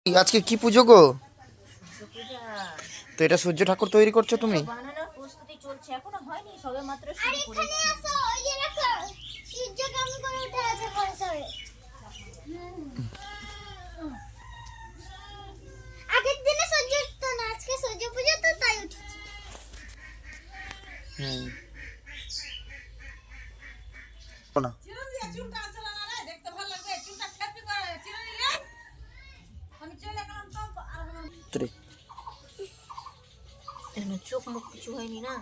আজকে কি পুজো গো? তো এটা সূর্য ঠাকুর তৈরি করছো তুমি? বানানোর প্রস্তুতি চলছে, এখনো হয়নি, সবে মাত্র শুরু করেছি। আগের দিনে সূর্য উঠতো না, আজকে সূর্য পূজা তো তাই উঠেছে। না চোখ মুখ কিছু হয়নি না।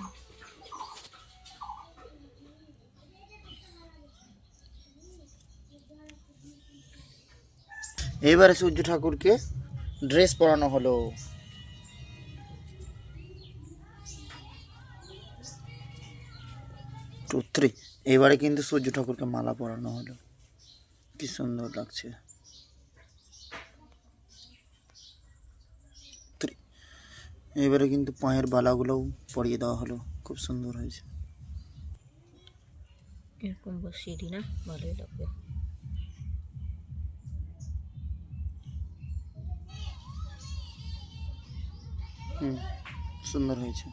এবারে সূর্য ঠাকুরকে ড্রেস পরানো হলো। 2, 3 এবারে কিন্তু সূর্য ঠাকুরকে মালা পরানো হলো, কি সুন্দর লাগছে। 3 এবারে কিন্তু পায়ের বালাগুলোও পরিয়ে দেওয়া হলো, খুব সুন্দর হয়েছে। এরকম বসিয়ে দিই না, ভালোই লাগবে। সুন্দর হয়েছে।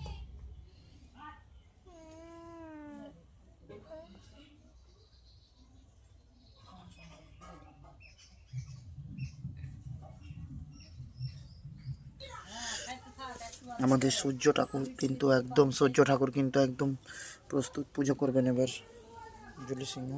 আমাদের সূর্য ঠাকুর কিন্তু একদম প্রস্তুত, পুজো করবেন এবার জুলি সিংহ।